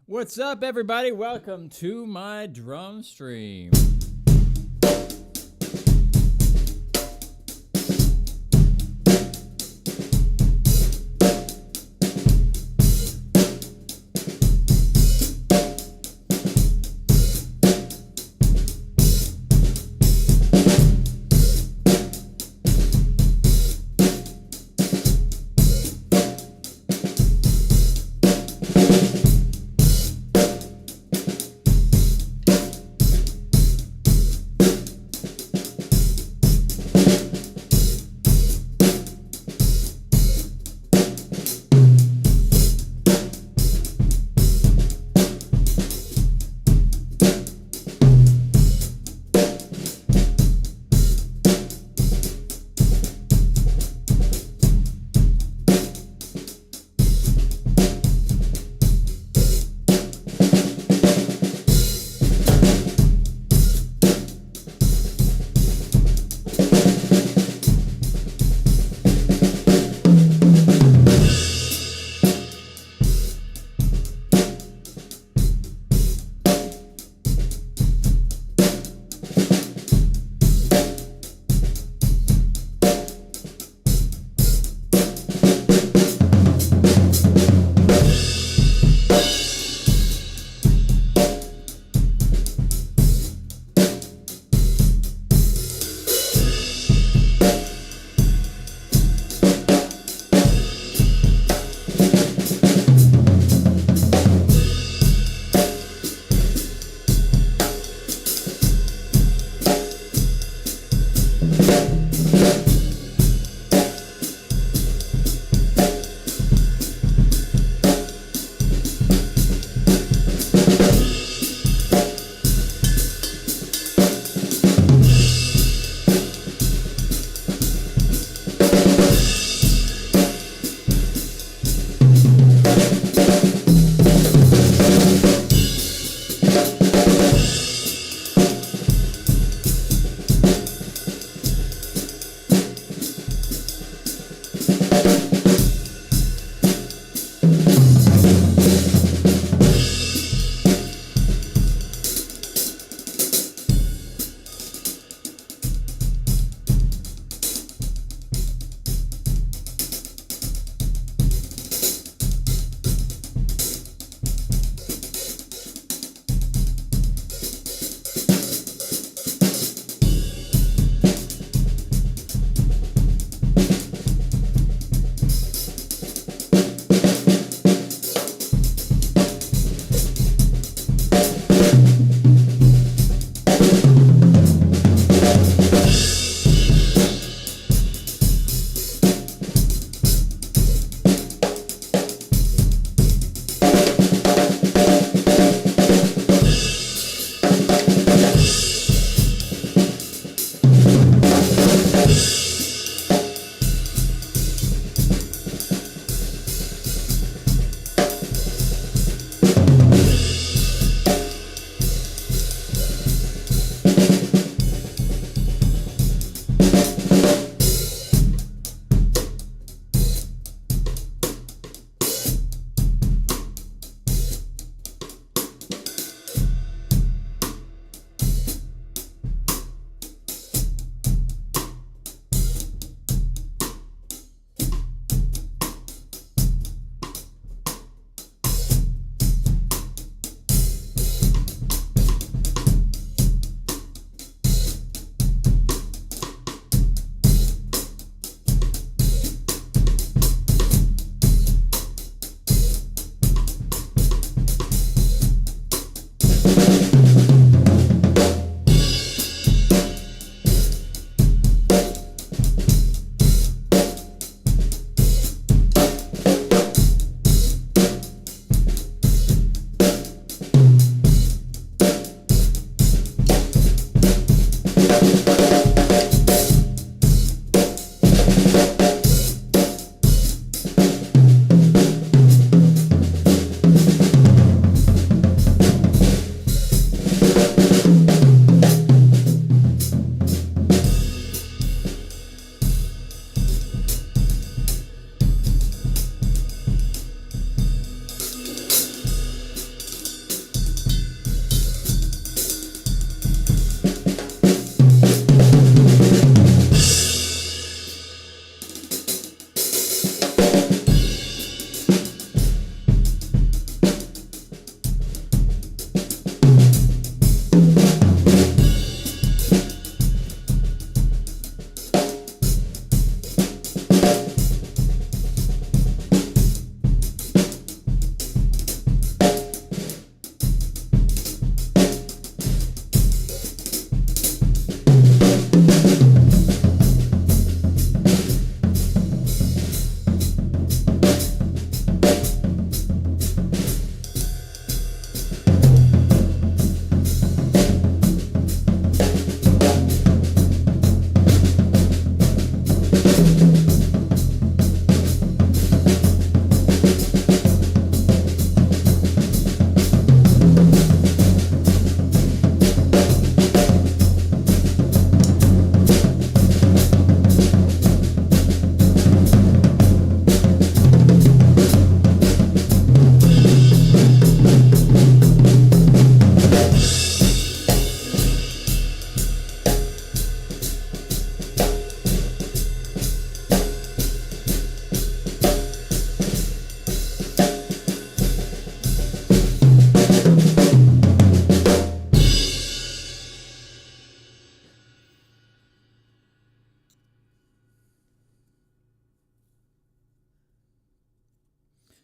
What's up, everybody? Welcome to my drum stream.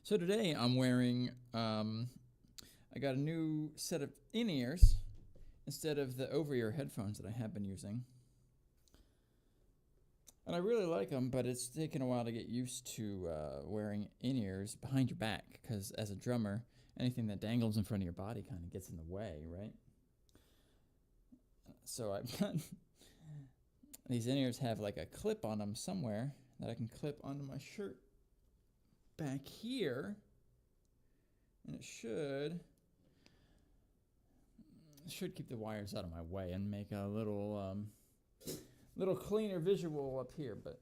So today I'm wearing, I got a new set of in-ears instead of the over-ear headphones that I have been using. And I really like them, but it's taken a while to get used to wearing in-ears behind your back, because as a drummer, anything that dangles in front of your body kind of gets in the way, right? So I've got these in-ears have like a clip on them somewhere that I can clip onto my shirt back here, and it should keep the wires out of my way and make a little cleaner visual up here, but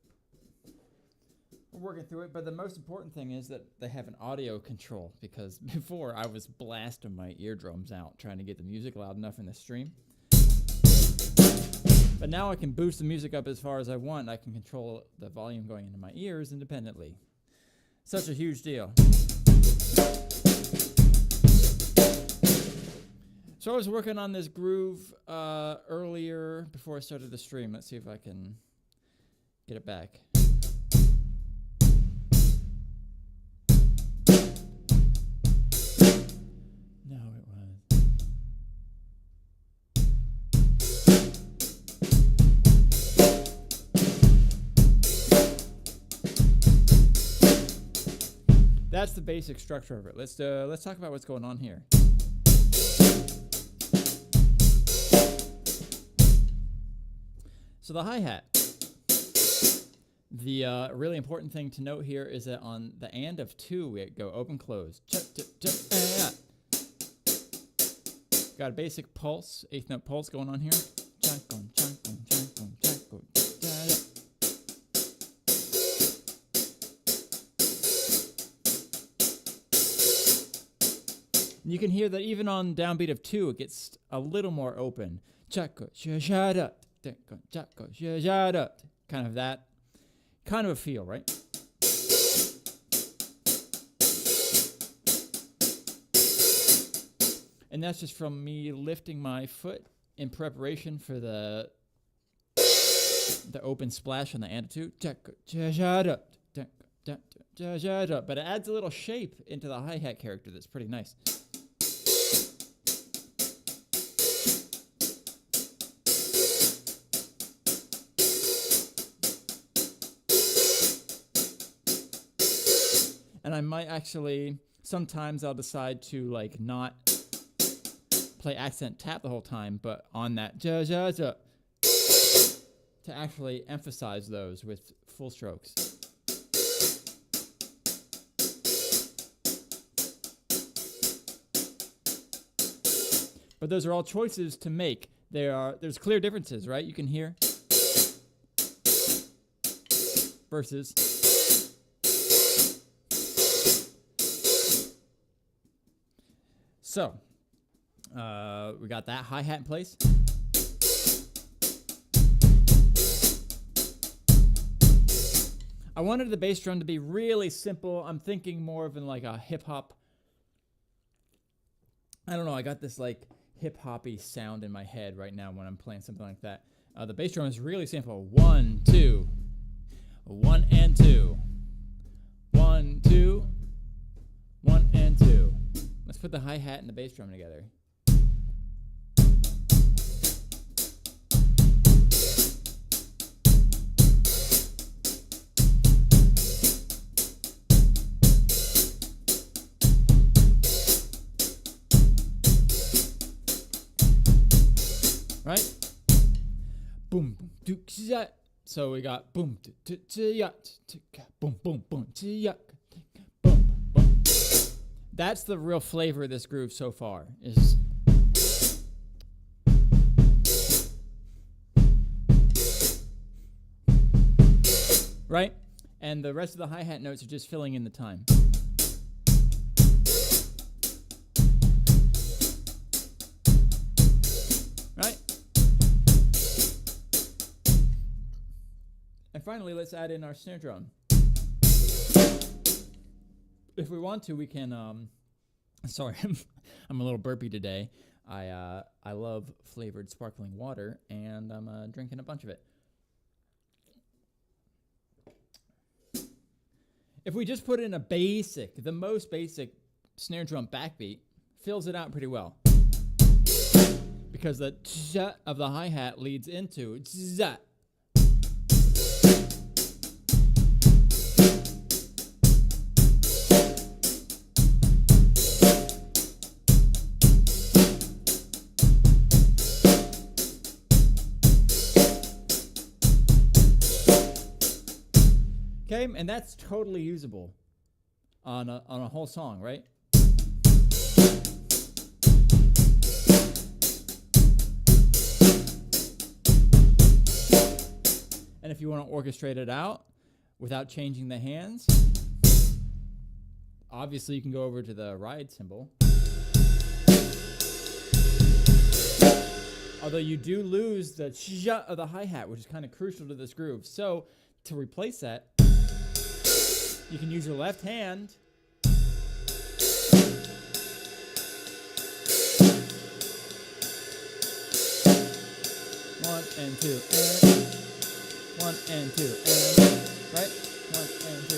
we're working through it. But the most important thing is that they have an audio control, because before I was blasting my eardrums out trying to get the music loud enough in the stream. But now I can boost the music up as far as I want. I can control the volume going into my ears independently. Such a huge deal. So I was working on this groove earlier before I started the stream. Let's see if I can get it back. No, it was. That's the basic structure of it. Let's talk about what's going on here. So the hi-hat. The really important thing to note here is that on the and of two, we go open, close. Got a basic pulse, eighth note pulse going on here. You can hear that even on downbeat of two, it gets a little more open. Kind of that kind of a feel, right? And that's just from me lifting my foot in preparation for the open splash on the attitude. But it adds a little shape into the hi-hat character that's pretty nice. And I might actually, sometimes I'll decide to like not play accent tap the whole time, but on that to actually emphasize those with full strokes. But those are all choices to make. There's clear differences, right? You can hear versus. So, we got that hi-hat in place. I wanted the bass drum to be really simple. I'm thinking more of in like a hip-hop. I don't know, I got this like hip-hoppy sound in my head right now when I'm playing something like that. The bass drum is really simple. 1, 2. 1 and 2. 1, 2. 1 and 2. Let's put the hi-hat and the bass drum together. Right? Boom, boom, do, so we got boom, boom, boom, boom, boom, boom. That's the real flavor of this groove so far. Is right? And the rest of the hi-hat notes are just filling in the time. Right? And finally, let's add in our snare drum. If we want to, we can, sorry, I'm a little burpy today. I love flavored sparkling water, and I'm drinking a bunch of it. If we just put in a basic, the most basic snare drum backbeat, fills it out pretty well. Because the tsh of the hi-hat leads into tsh. Okay, and that's totally usable on a whole song, right? And if you want to orchestrate it out without changing the hands, obviously you can go over to the ride cymbal. Although you do lose the ch of the hi-hat, which is kind of crucial to this groove. So to replace that, you can use your left hand one and two, and 1 and 2, and right, 1 and 2.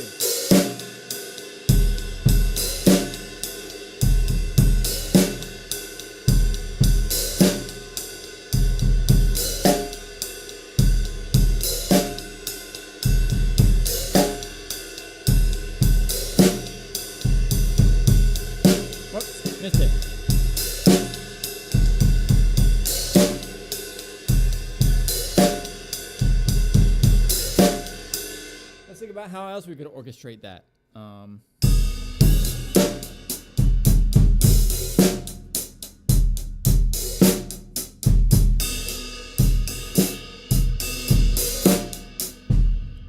Whoops, missed it. Let's think about how else we could orchestrate that.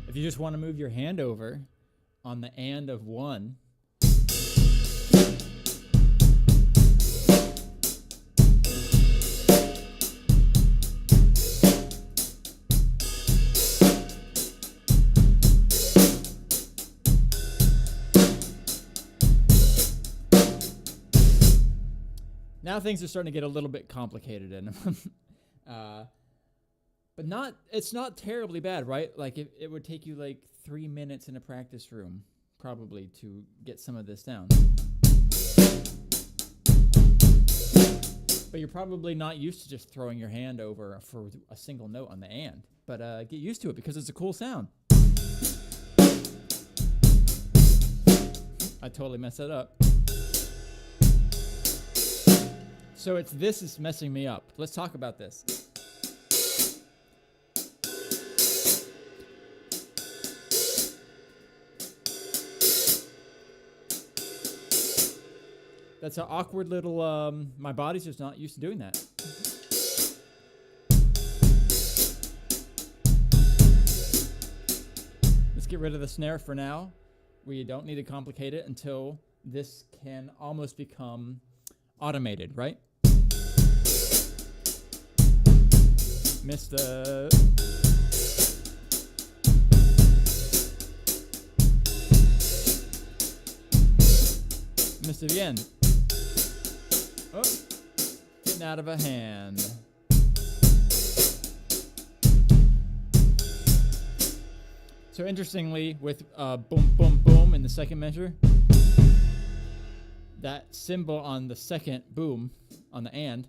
If you just want to move your hand over on the and of 1, now things are starting to get a little bit complicated in them. But it's not terribly bad, right? Like it would take you like 3 minutes in a practice room, probably, to get some of this down. But you're probably not used to just throwing your hand over for a single note on the and. But get used to it because it's a cool sound. I totally messed that up. So this is messing me up. Let's talk about this. That's an awkward little, my body's just not used to doing that. Let's get rid of the snare for now. We don't need to complicate it until this can almost become automated, right? Missed the... Missed it again. Oh, getting out of a hand. So interestingly, with boom, boom, boom in the second measure, that cymbal on the second boom, on the and,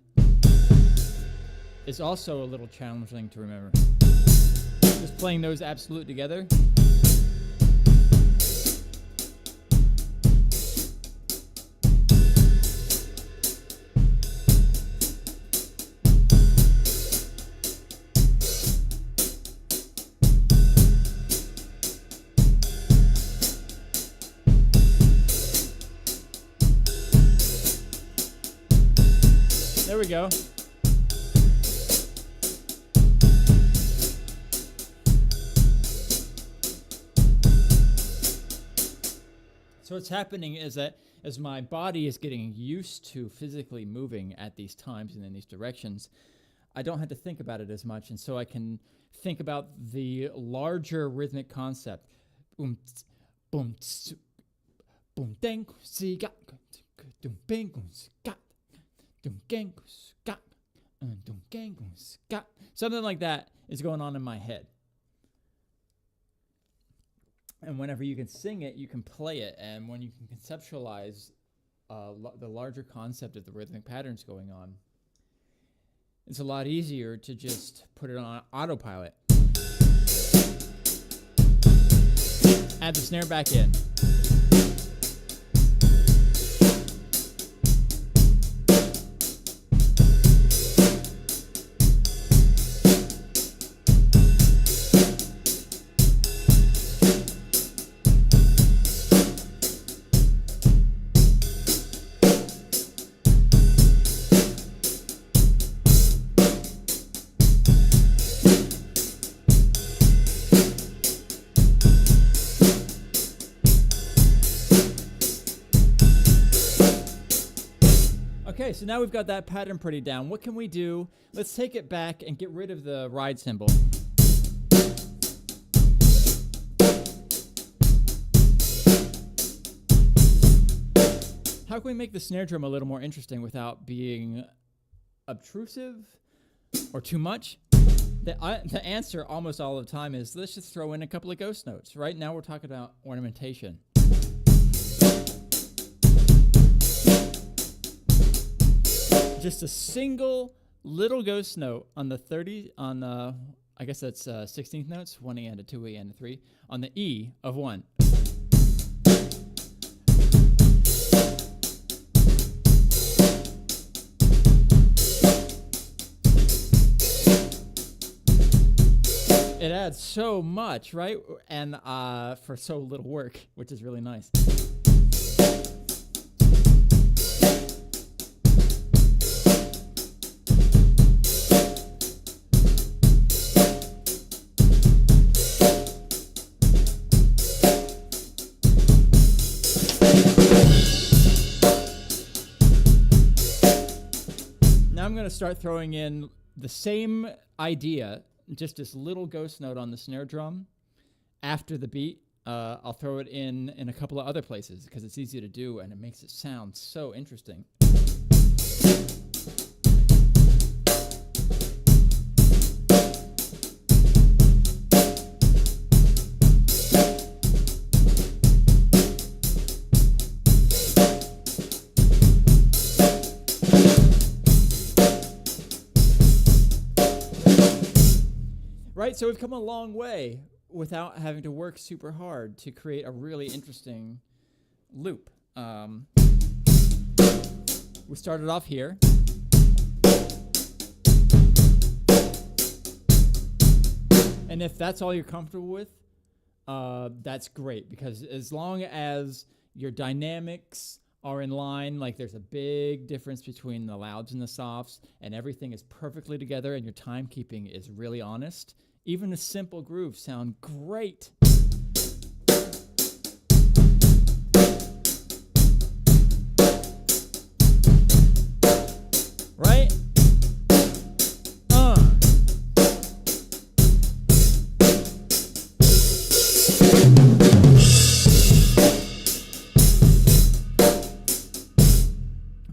is also a little challenging to remember. Just playing those absolute together. There we go. So what's happening is that as my body is getting used to physically moving at these times and in these directions, I don't have to think about it as much, and so I can think about the larger rhythmic concept. Boom, boom, boom, dang, see, got, boom, bang, got. Something like that is going on in my head. And whenever you can sing it, you can play it. And when you can conceptualize the larger concept of the rhythmic patterns going on, it's a lot easier to just put it on autopilot. Add the snare back in. Okay, so now we've got that pattern pretty down. What can we do? Let's take it back and get rid of the ride cymbal. How can we make the snare drum a little more interesting without being obtrusive or too much? The answer almost all the time is let's just throw in a couple of ghost notes. Right now we're talking about ornamentation. Just a single little ghost note on the I guess that's 16th notes, 1E and a 2E and a 3, on the E of 1. It adds so much, right? And for so little work, which is really nice. I'm going to start throwing in the same idea, just this little ghost note on the snare drum after the beat. I'll throw it in a couple of other places because it's easy to do and it makes it sound so interesting. Right, so we've come a long way without having to work super hard to create a really interesting loop. We started off here. And if that's all you're comfortable with, that's great, because as long as your dynamics are in line, like there's a big difference between the louds and the softs, and everything is perfectly together and your timekeeping is really honest, even the simple grooves sound great. Right?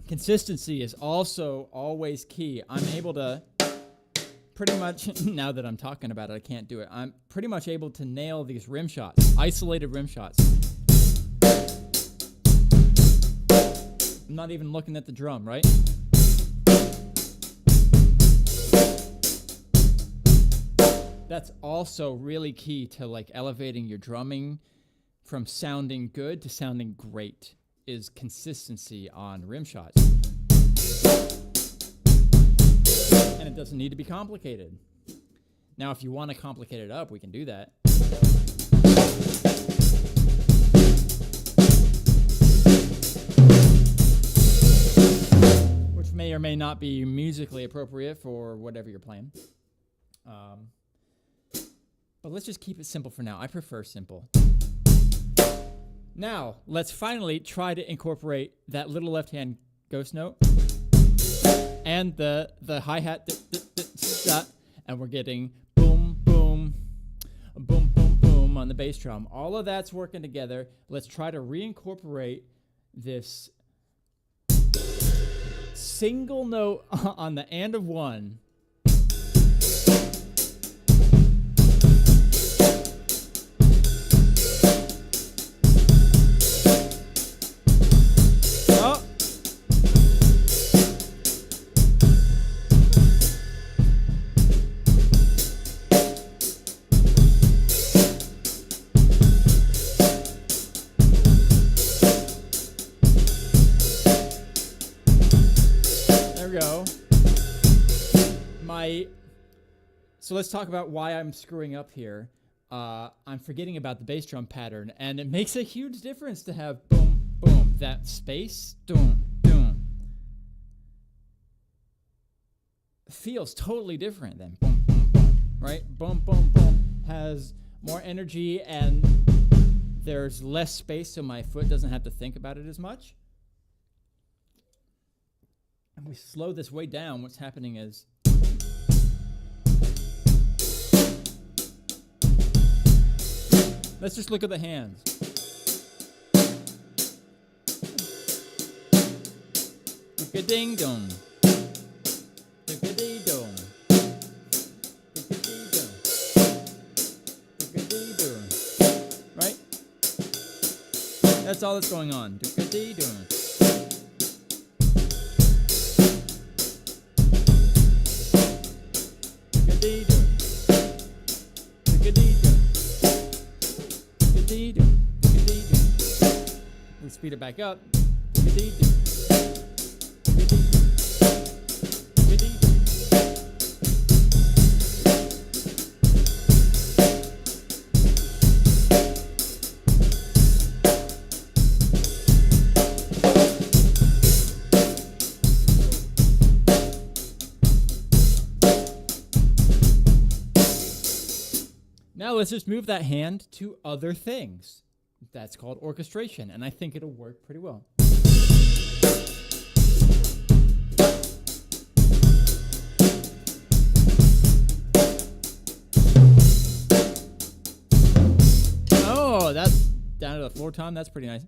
Consistency is also always key. I'm able to pretty much, now that I'm talking about it, I can't do it. I'm pretty much able to nail these rim shots, isolated rim shots. I'm not even looking at the drum, right? That's also really key to like elevating your drumming from sounding good to sounding great, is consistency on rim shots. And it doesn't need to be complicated. Now, if you want to complicate it up, we can do that. Which may or may not be musically appropriate for whatever you're playing. But let's just keep it simple for now. I prefer simple. Now, let's finally try to incorporate that little left-hand ghost note and the hi-hat, and we're getting boom, boom, boom, boom, boom on the bass drum. All of that's working together. Let's try to reincorporate this single note on the and of one. So let's talk about why I'm screwing up here. I'm forgetting about the bass drum pattern, and it makes a huge difference to have boom, boom, that space, doom, doom. Feels totally different than boom, boom, boom, right? Boom, boom, boom has more energy, and there's less space, so my foot doesn't have to think about it as much. And we slow this way down. What's happening is let's just look at the hands. Ding dong. Ding dong. Right? That's all that's going on. We speed it back up. Now let's just move that hand to other things. That's called orchestration, and I think it'll work pretty well. Oh, that's down to the floor tom. That's pretty nice.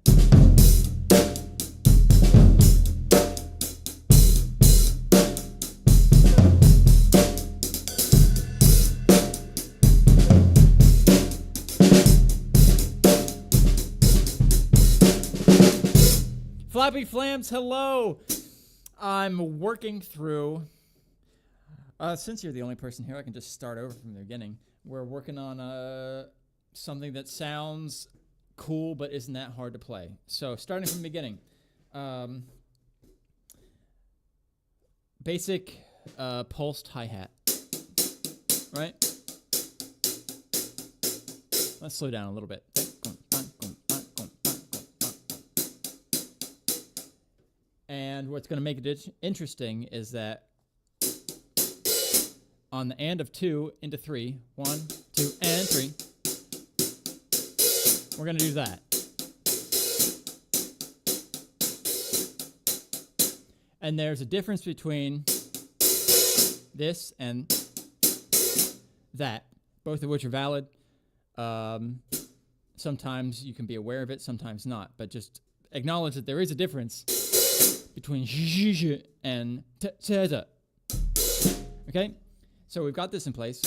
Flappy Flams, hello! I'm working through, since you're the only person here, I can just start over from the beginning. We're working on something that sounds cool but isn't that hard to play. So starting from the beginning. Basic pulsed hi-hat, right? Let's slow down a little bit. And what's going to make it interesting is that on the and of 2 into 3, 1, 2, and 3, we're going to do that. And there's a difference between this and that, both of which are valid. Sometimes you can be aware of it, sometimes not, but just acknowledge that there is a difference between j and t. Okay, so we've got this in place.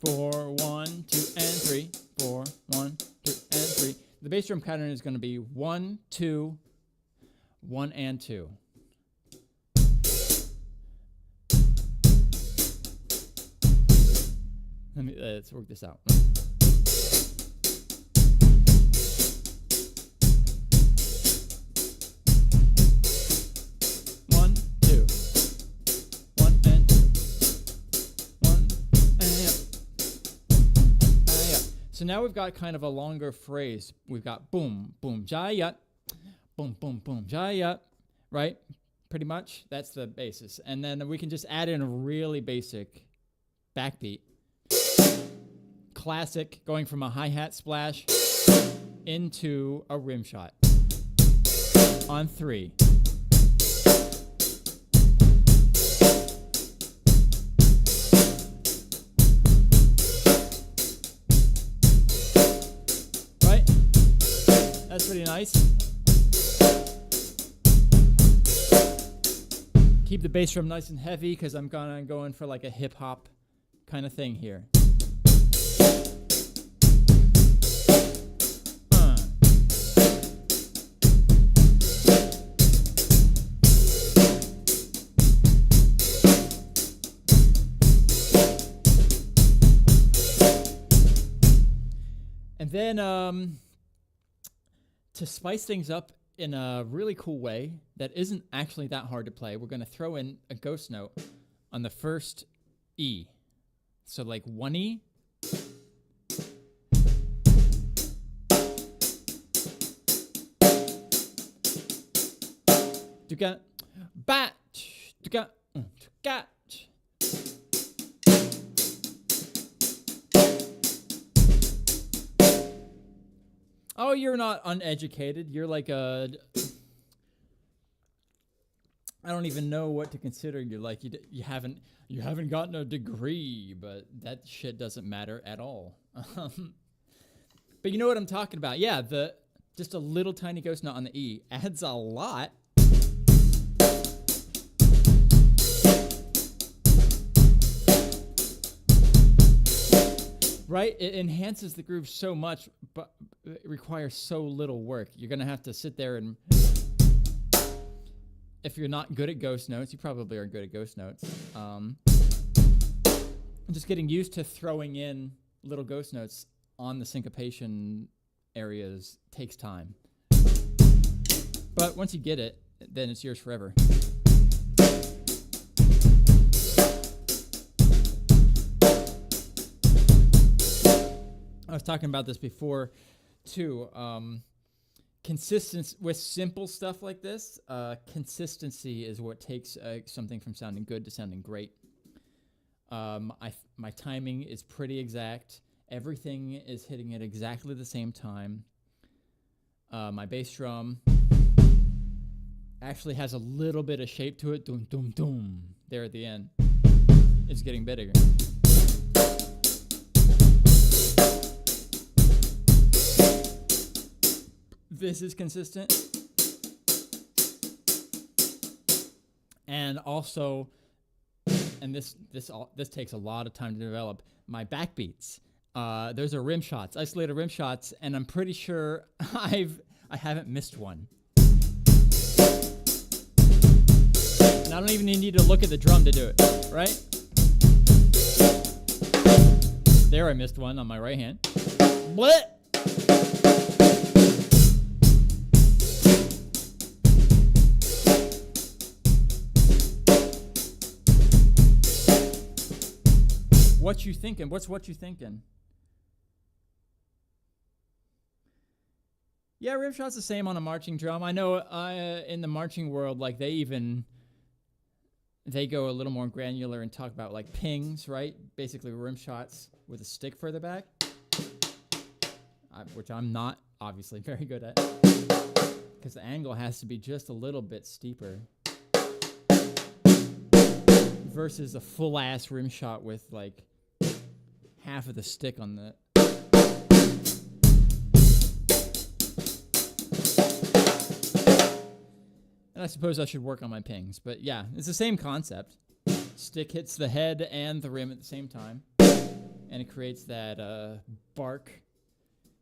4, 1, 2, and 3. 4, 1, 2, and 3. The bass drum pattern is going to be 1, 2, 1, and 2. Let's work this out. So now we've got kind of a longer phrase. We've got boom, boom, jayat, boom, boom, boom, jayat, right? Pretty much, that's the basis. And then we can just add in a really basic backbeat. Classic, going from a hi-hat splash into a rim shot on 3. That's pretty nice. Keep the bass drum nice and heavy because I'm going for like a hip hop kind of thing here. And then to spice things up in a really cool way that isn't actually that hard to play, we're going to throw in a ghost note on the first E, So like 1E. Tuka, bat, tuka, tuka. Oh, you're not uneducated. You're like a... I don't even know what to consider. You're like, you haven't gotten a degree, but that shit doesn't matter at all. But you know what I'm talking about. Yeah, just a little tiny ghost note on the E adds a lot. Right? It enhances the groove so much, but it requires so little work. You're going to have to sit there and... If you're not good at ghost notes, you probably aren't good at ghost notes. Just getting used to throwing in little ghost notes on the syncopation areas takes time. But once you get it, then it's yours forever. I was talking about this before, too. Consistency with simple stuff like this, consistency is what takes something from sounding good to sounding great. My timing is pretty exact. Everything is hitting at exactly the same time. My bass drum actually has a little bit of shape to it. Doom, doom, doom. There at the end. It's getting bigger. This is consistent. And also, and this takes a lot of time to develop, my backbeats. Those are rim shots, isolated rim shots, and I'm pretty sure I haven't missed one. And I don't even need to look at the drum to do it, right? There I missed one on my right hand. What? What you thinking? What's what you thinking? Yeah, rim shot's the same on a marching drum. I know in the marching world, like they go a little more granular and talk about like pings, right? Basically rim shots with a stick further back, which I'm not obviously very good at, because the angle has to be just a little bit steeper versus a full ass rim shot with like half of the stick on the... And I suppose I should work on my pings, but yeah, it's the same concept. Stick hits the head and the rim at the same time, and it creates that bark,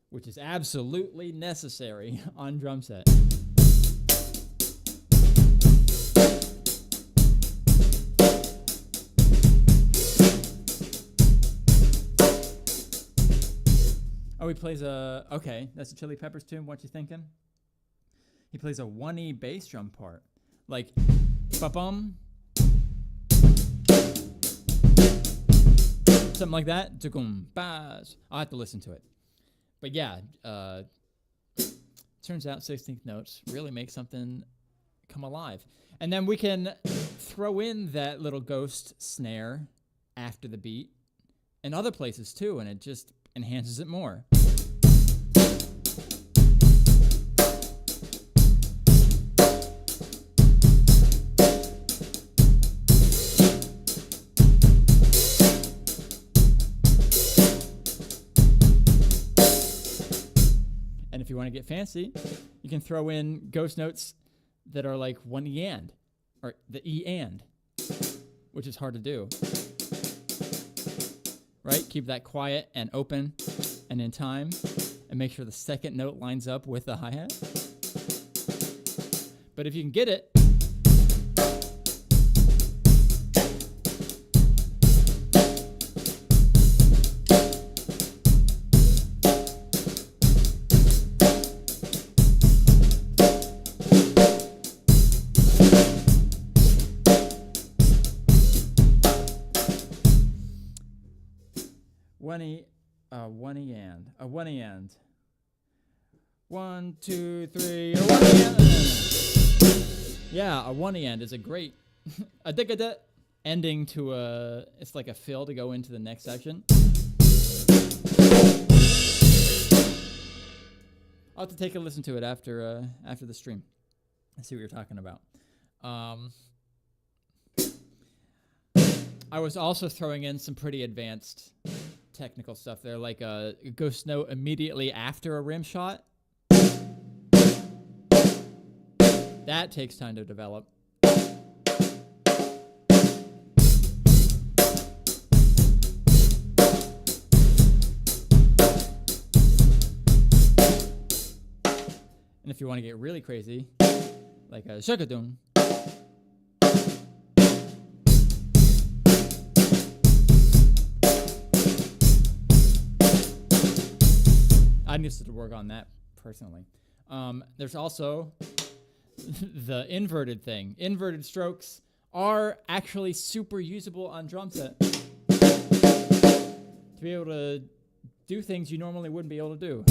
which is absolutely necessary on drum set. Oh, he plays a... Okay, that's a Chili Peppers tune. What you thinking? He plays a 1E bass drum part. Like, ba-bum. Something like that. I'll have to listen to it. But yeah, turns out 16th notes really make something come alive. And then we can throw in that little ghost snare after the beat in other places too, and it just enhances it more. And if you want to get fancy, you can throw in ghost notes that are like 1E and, or the E and, which is hard to do. Right? Keep that quiet and open and in time, and make sure the second note lines up with the hi-hat. But if you can get it, and, a 1 and. 1, 2, 3, a 1 and. Yeah, a 1 and is a great a da ending to a, it's like a fill to go into the next section. I'll have to take a listen to it after the stream and see what you're talking about. I was also throwing in some pretty advanced technical stuff there, like a ghost note immediately after a rim shot. That takes time to develop. And if you want to get really crazy, like a shakadun. I need to work on that personally. There's also the inverted thing. Inverted strokes are actually super usable on drum set. To be able to do things you normally wouldn't be able to do.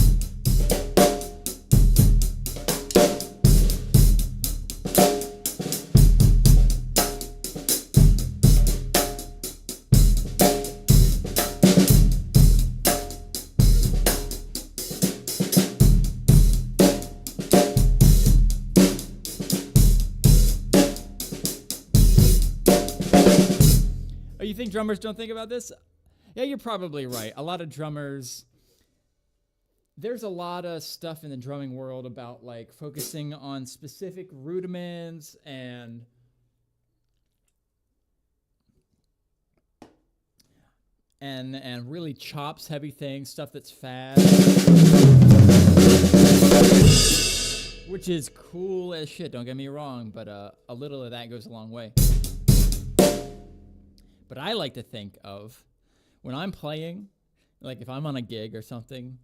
You think drummers don't think about this? Yeah, you're probably right. A lot of drummers, there's a lot of stuff in the drumming world about like focusing on specific rudiments and really chops heavy things, stuff that's fast, which is cool as shit, don't get me wrong, but a little of that goes a long way. But I like to think of, when I'm playing, like if I'm on a gig or something,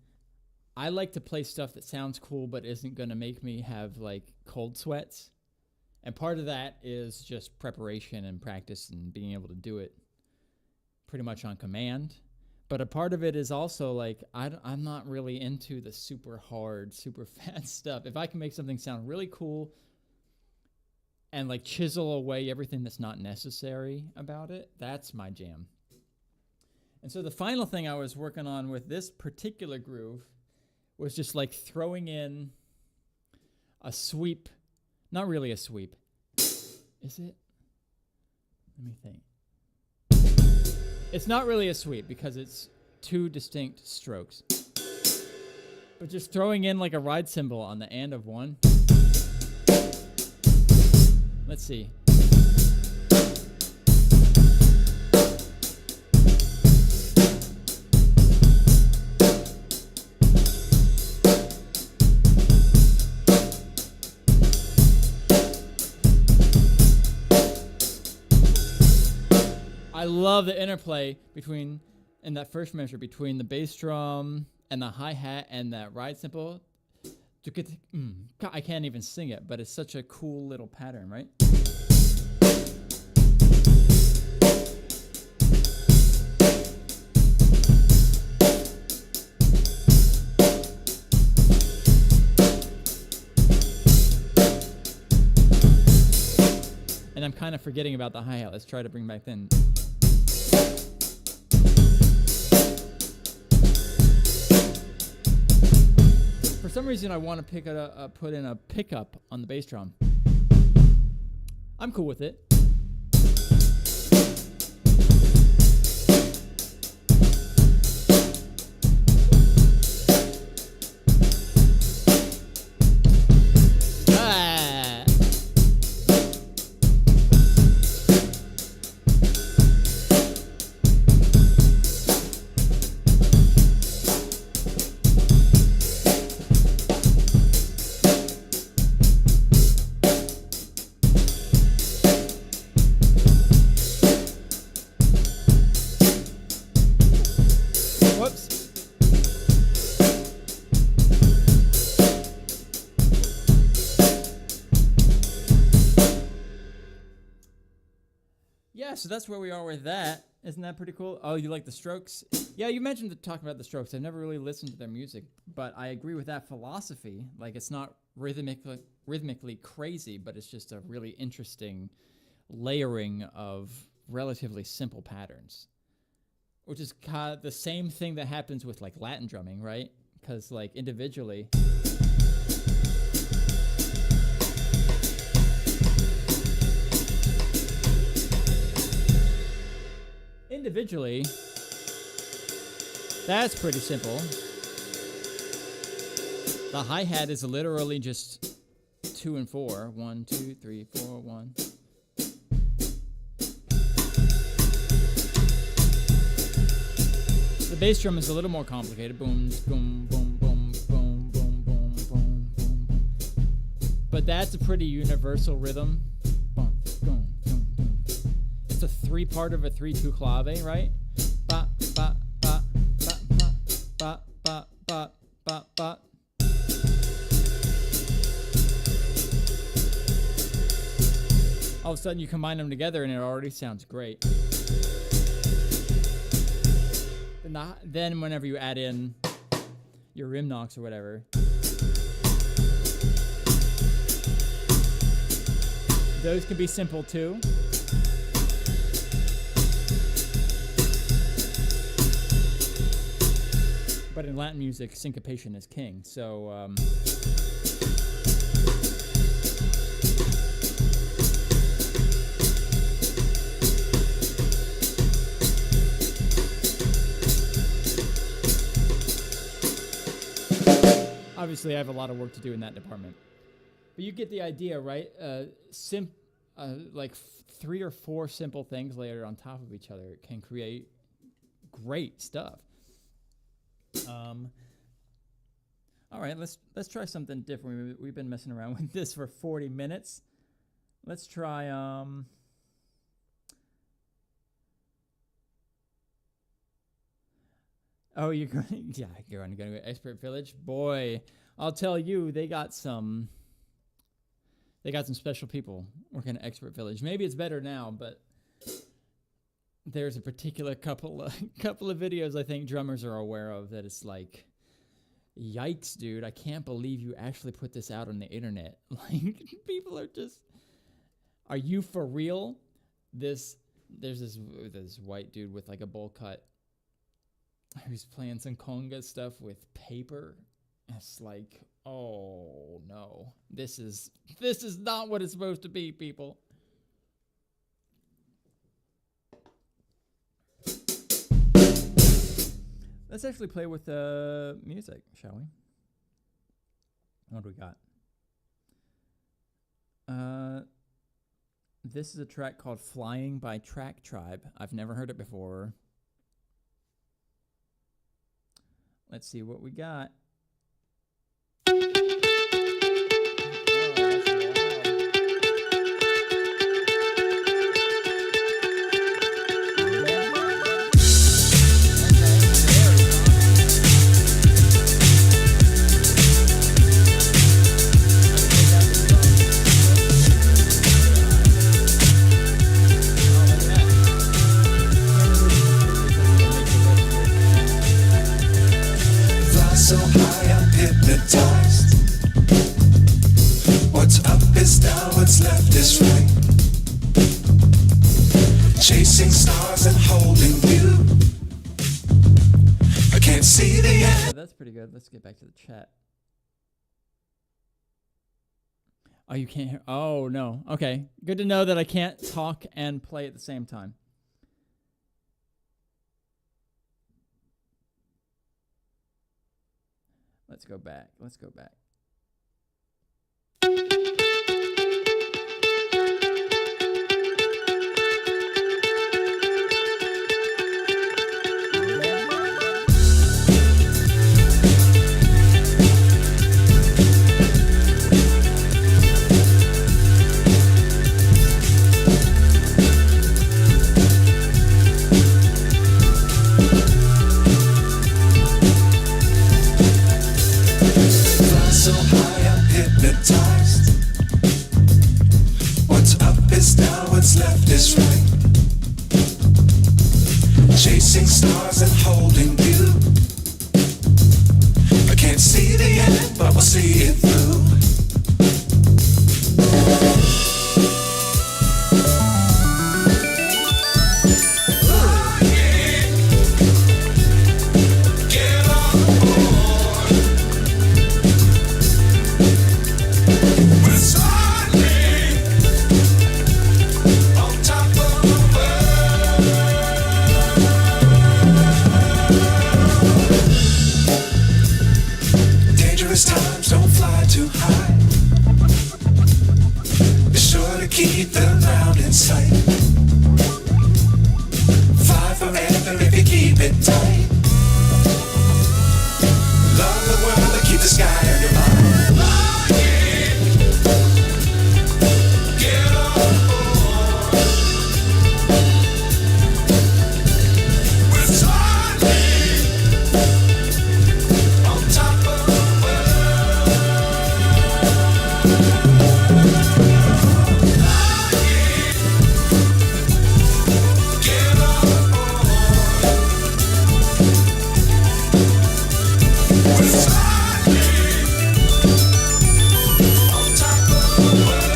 I like to play stuff that sounds cool but isn't going to make me have like cold sweats. And part of that is just preparation and practice and being able to do it pretty much on command. But a part of it is also like, I'm not really into the super hard, super fast stuff. If I can make something sound really cool and like chisel away everything that's not necessary about it, that's my jam. And so the final thing I was working on with this particular groove was just like throwing in a sweep. Not really a sweep. Is it? Let me think. It's not really a sweep because it's two distinct strokes. But just throwing in like a ride cymbal on the and of one. Let's see. I love the interplay between, in that first measure, between the bass drum and the hi-hat and that ride cymbal. I can't even sing it, but it's such a cool little pattern, right? And I'm kind of forgetting about the hi-hat. Let's try to bring back then. For some reason, I want to put in a pickup on the bass drum. I'm cool with it. Yeah, so that's where we are with that. Isn't that pretty cool? Oh, you like the strokes? Yeah, you mentioned talking about the Strokes. I've never really listened to their music, but I agree with that philosophy. Like, it's not rhythmically crazy, but it's just a really interesting layering of relatively simple patterns, which is kind of the same thing that happens with like Latin drumming, right? Because like individually, that's pretty simple. The hi-hat is literally just 2 and 4. 1, 2, 3, 4, 1. The bass drum is a little more complicated. Boom, boom, boom, boom, boom, boom, boom, boom, boom. But that's a pretty universal rhythm. Boom, boom, boom, boom. It's a 3-part of a 3/2 clave, right? Ba, ba, ba, ba, ba, ba, ba, ba, ba, ba. All of a sudden you combine them together and it already sounds great. Then whenever you add in your rim knocks or whatever, those can be simple too. But in Latin music, syncopation is king. So obviously, I have a lot of work to do in that department. But you get the idea, right? Like 3 or 4 simple things layered on top of each other can create great stuff. All right, let's try something different. We've been messing around with this for 40 minutes. Let's try oh, you're going to go to Expert Village? Boy, I'll tell you, they got some special people working at Expert Village. Maybe it's better now, but there's a particular couple of videos I think drummers are aware of that it's like, yikes, dude, I can't believe you actually put this out on the internet. Like, people are just, are you for real? There's this white dude with like a bowl cut who's playing some conga stuff with paper. It's like, oh no, this is not what it's supposed to be, people. Let's actually play with music, shall we? What do we got? This is a track called Flying by Track Tribe. I've never heard it before. Let's see what we got. So high I'm hypnotized. What's up is down, what's left is right. Chasing stars and holding you. I can't see the end. That's pretty good. Let's get back to the chat. Oh, you can't hear? Oh, no. Okay. Good to know that I can't talk and play at the same time. Let's go back. Let's go back. So see it through. Oh, yeah. Get on board. We're soaring on top of the world. Dangerous times, don't fly too high. Be sure to keep the ground in sight. Fly forever if you keep it tight. Love the world and keep the sky on your mind. Oh, yeah. Get on board. We're soaring on top of the world. Oh, yeah. Get on board. We're soaring on top of the world.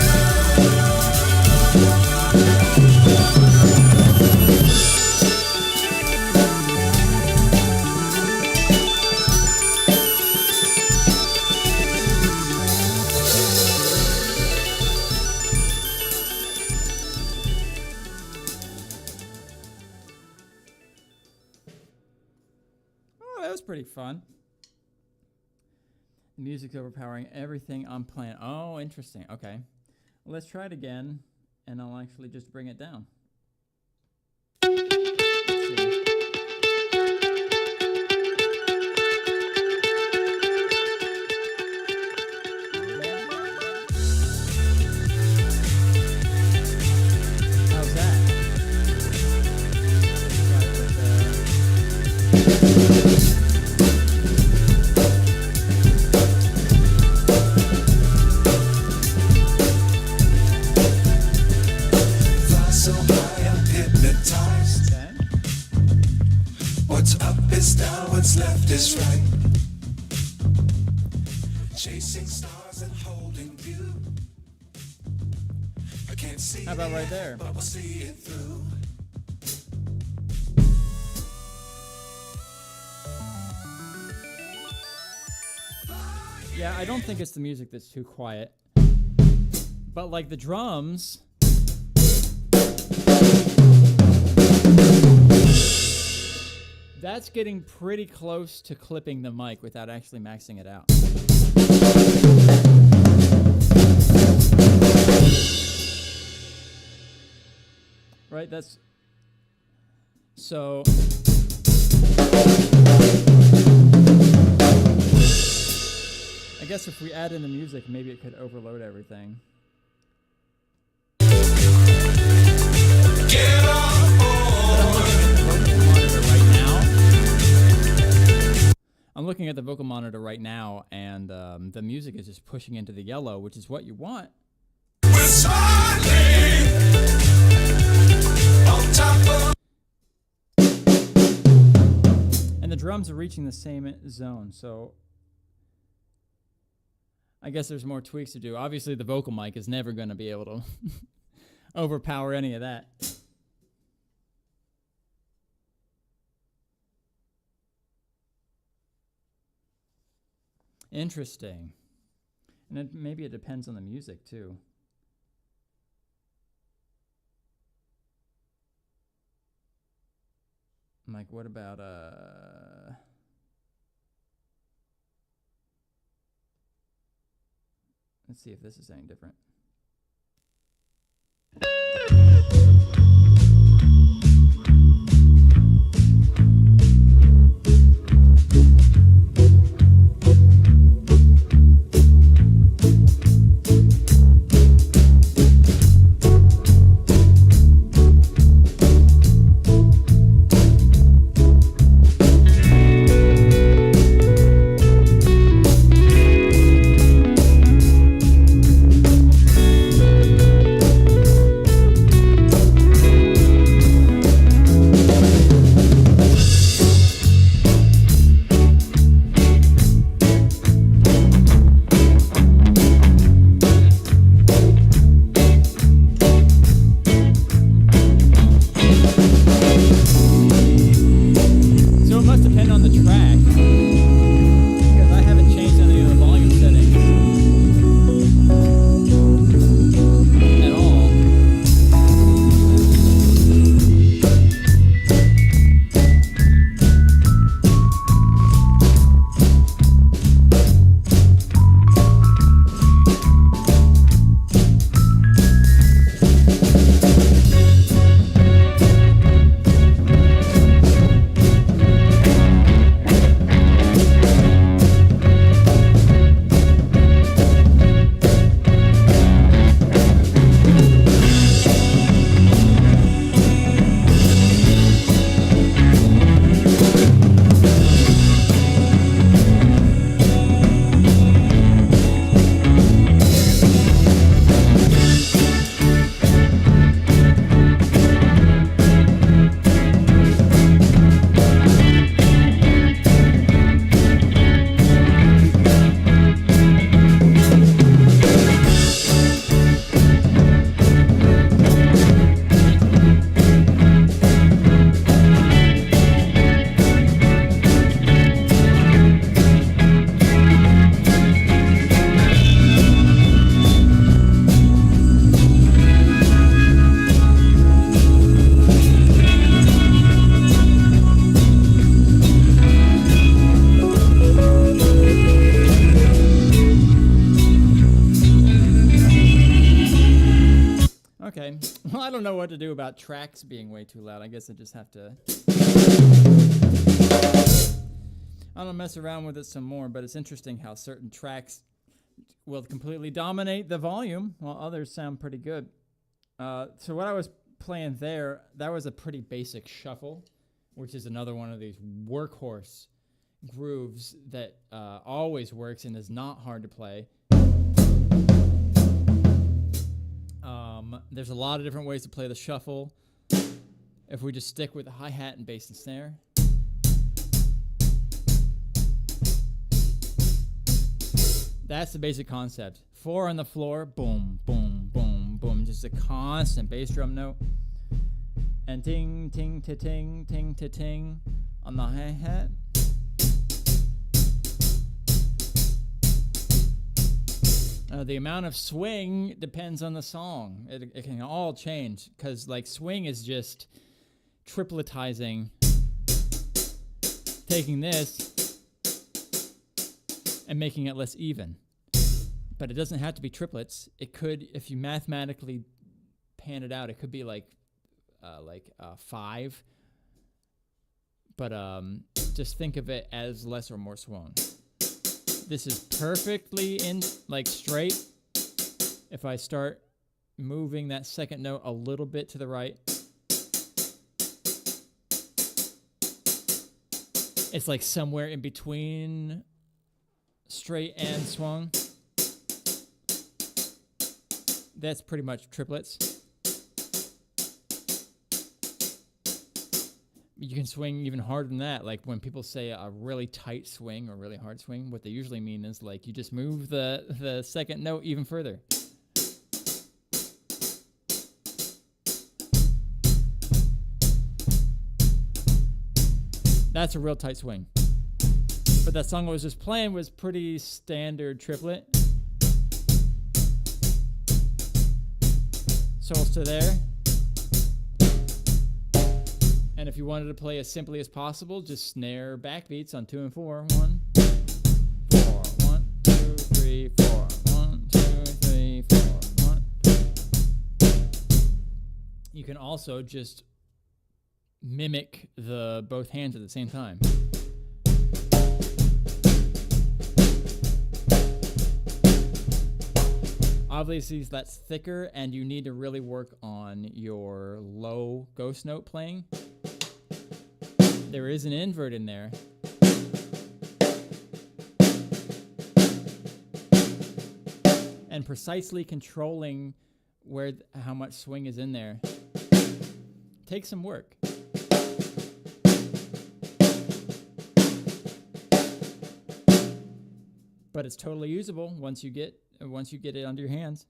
Oh, that was pretty fun. Music overpowering everything I'm playing. Oh, interesting. Okay. Let's try it again, and I'll actually just bring it down. Let's see. How's that? Try it with, Fly so high, I'm hypnotized. okay. What's up is down, what's left is right. Chasing stars and holding you. I can't see How about the right end, there? but we'll see it through. Yeah, I don't think it's the music that's too quiet. But like the drums. That's getting pretty close to clipping the mic without actually maxing it out. Right, that's so. I guess if we add in the music, maybe it could overload everything. Get on board. I'm looking at the vocal monitor right now, and the music is just pushing into the yellow, which is what you want. We're soaring on top of. And the drums are reaching the same zone, so I guess there's more tweaks to do. Obviously, the vocal mic is never going to be able to overpower any of that. Interesting. And maybe it depends on the music, too. Like, what about, let's see if this is any different. I don't know what to do about tracks being way too loud. I guess I just have to... I'm gonna mess around with it some more, but it's interesting how certain tracks will completely dominate the volume while others sound pretty good. So what I was playing there, that was a pretty basic shuffle, which is another one of these workhorse grooves that always works and is not hard to play. There's a lot of different ways to play the shuffle. If we just stick with the hi-hat and bass and snare. That's the basic concept. 4 on the floor, boom, boom, boom, boom. Just a constant bass drum note. And ting, ting, ta ting, ting, ta ting on the hi-hat. The amount of swing depends on the song. It can all change because like swing is just tripletizing, taking this and making it less even. But it doesn't have to be triplets. It could, if you mathematically pan it out, it could be like 5. But just think of it as less or more swung. This is perfectly in like straight. If I start moving that second note a little bit to the right, it's like somewhere in between straight and swung. That's pretty much triplets. You can swing even harder than that. Like when people say a really tight swing or really hard swing, what they usually mean is like you just move the second note even further. That's a real tight swing. But that song I was just playing was pretty standard triplet. Souls to there. And if you wanted to play as simply as possible, just snare backbeats on 2 and 4. 1, 4, 1, 2, 3, 4. 1, 2, 3, 4. 1. You can also just mimic the both hands at the same time. Obviously, that's thicker, and you need to really work on your low ghost note playing. There is an invert in there. And precisely controlling how much swing is in there takes some work. But it's totally usable once you get it under your hands.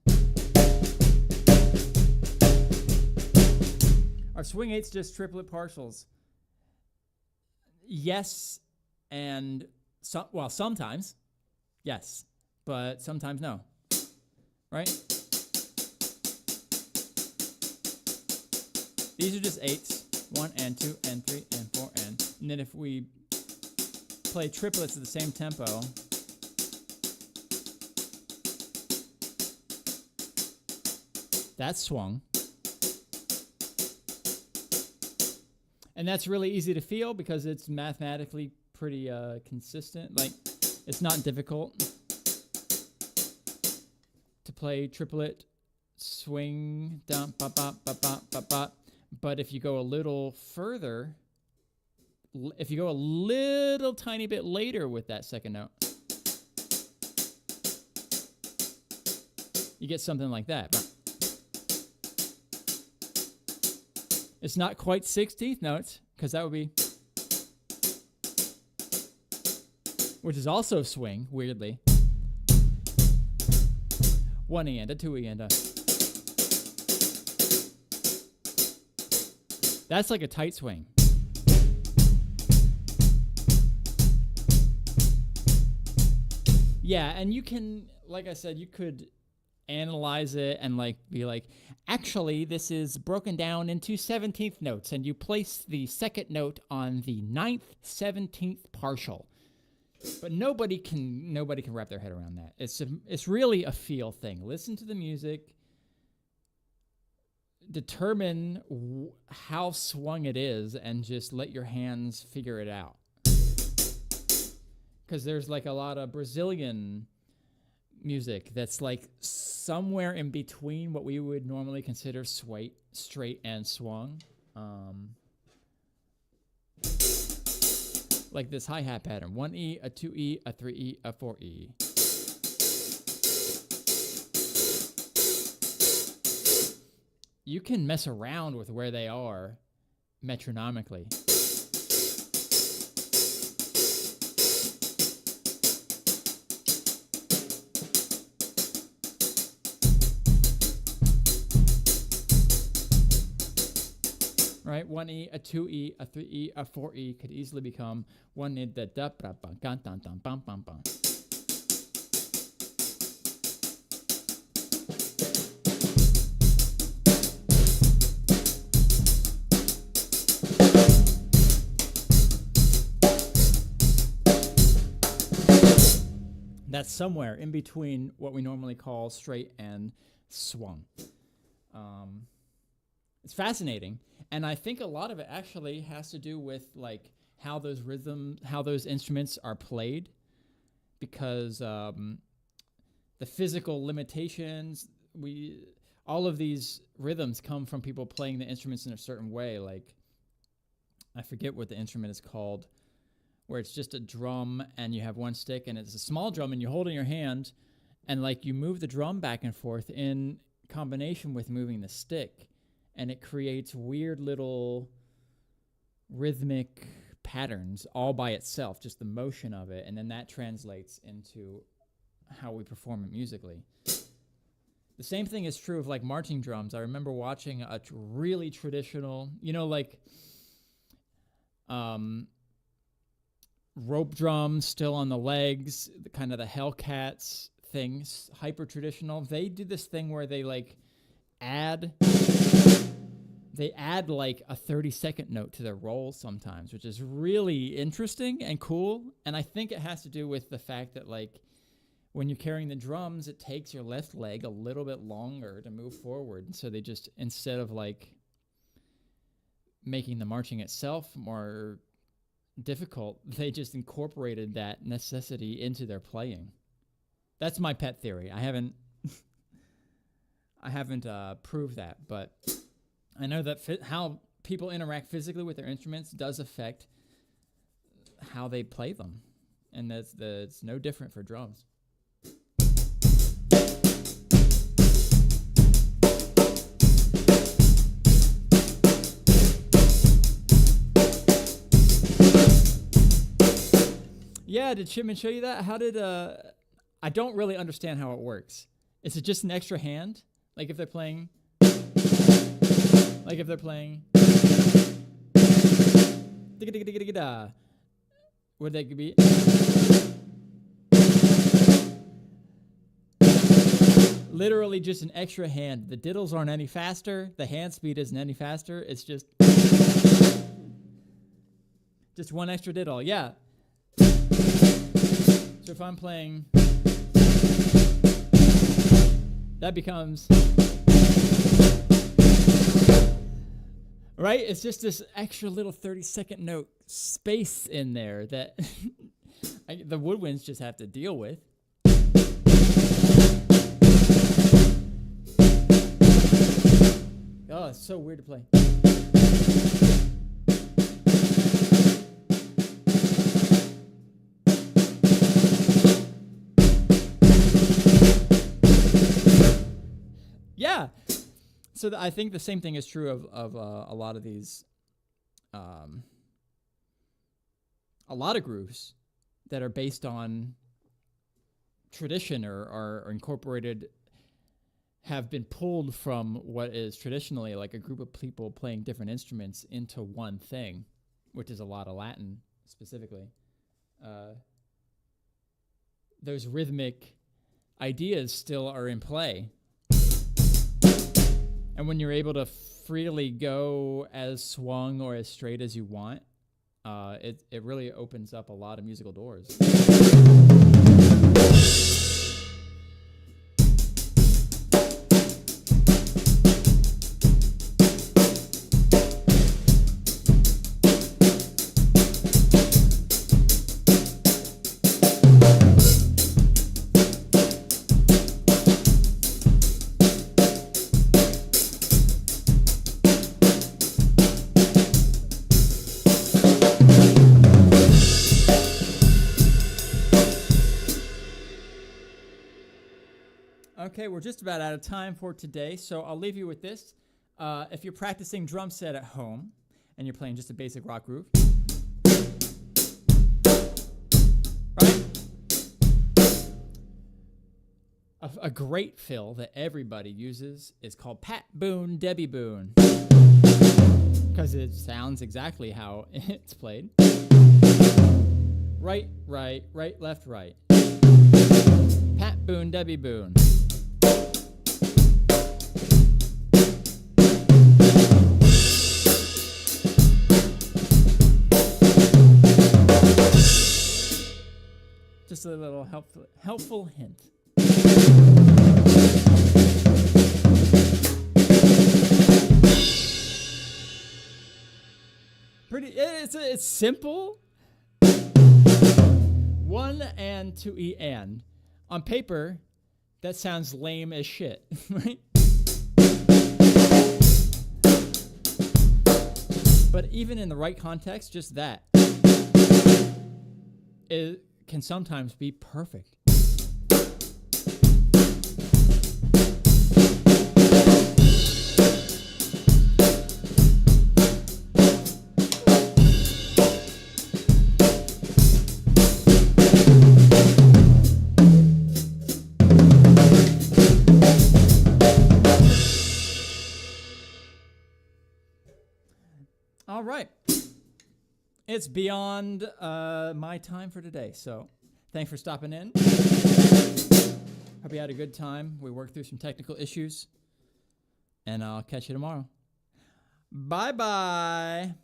Are swing eights just triplet partials? Yes, and sometimes yes, but sometimes no. Right? These are just eights, 1 and 2 and 3 and 4 and then if we play triplets at the same tempo, that's swung. And that's really easy to feel because it's mathematically pretty consistent. Like, it's not difficult to play triplet, swing, dum, ba, ba, ba, ba, ba, ba. But if you go a little further, if you go a little tiny bit later with that second note, you get something like that. It's not quite 16th notes, because that would be... Which is also swing, weirdly. 1 and a 2 and a. That's like a tight swing. Yeah, and you can, like I said, you could analyze it and like be like, actually, this is broken down into 17th notes, and you place the second note on the 9th 17th partial. But nobody can wrap their head around that. It's really a feel thing. Listen to the music. determine how swung it is and just let your hands figure it out. Because there's like a lot of Brazilian music that's like somewhere in between what we would normally consider straight and swung. Like this hi-hat pattern. 1E, a 2E, a 3E, a 4E. You can mess around with where they are metronomically. Right, 1E, a 2E, a 3E, a 4E could easily become 1E da da ba ba gan dan dan bam bam bam. That's somewhere in between what we normally call straight and swung. It's fascinating, and I think a lot of it actually has to do with like how those rhythms, how those instruments are played, because the physical limitations, all of these rhythms come from people playing the instruments in a certain way. Like, I forget what the instrument is called, where it's just a drum and you have one stick and it's a small drum and you hold it in your hand, and like you move the drum back and forth in combination with moving the stick. And it creates weird little rhythmic patterns all by itself, just the motion of it. And then that translates into how we perform it musically. The same thing is true of like marching drums. I remember watching a really traditional, like rope drums still on the legs, the kind of the Hellcats things, hyper traditional. They do this thing where they like add like a 30-second note to their roll sometimes, which is really interesting and cool. And I think it has to do with the fact that like when you're carrying the drums, it takes your left leg a little bit longer to move forward. And so they just, instead of like making the marching itself more difficult, they just incorporated that necessity into their playing. That's my pet theory. I haven't proved that, but I know that how people interact physically with their instruments does affect how they play them, and it's no different for drums. Yeah, did Shipman show you that? How did I don't really understand how it works. Is it just an extra hand? Like if they're playing, would they be? Literally just an extra hand. The diddles aren't any faster. The hand speed isn't any faster. It's just one extra diddle. Yeah. So if I'm playing, that becomes, right? It's just this extra little 30-second note space in there that the woodwinds just have to deal with. Oh, it's so weird to play. Yeah. So I think the same thing is true of a lot of these, a lot of grooves that are based on tradition or are incorporated, have been pulled from what is traditionally like a group of people playing different instruments into one thing, which is a lot of Latin specifically. Those rhythmic ideas still are in play. And when you're able to freely go as swung or as straight as you want, it really opens up a lot of musical doors. Okay, we're just about out of time for today, so I'll leave you with this. If you're practicing drum set at home and you're playing just a basic rock groove, right? A great fill that everybody uses is called Pat Boone, Debbie Boone, because it sounds exactly how it's played. Right, right, right, left, right. Pat Boone, Debbie Boone. Just a little helpful hint. It's simple. 1 and 2 E and. On paper, that sounds lame as shit, right? But even in the right context, just that it can sometimes be perfect. All right. It's beyond my time for today, so thanks for stopping in. Hope you had a good time. We worked through some technical issues, and I'll catch you tomorrow. Bye-bye.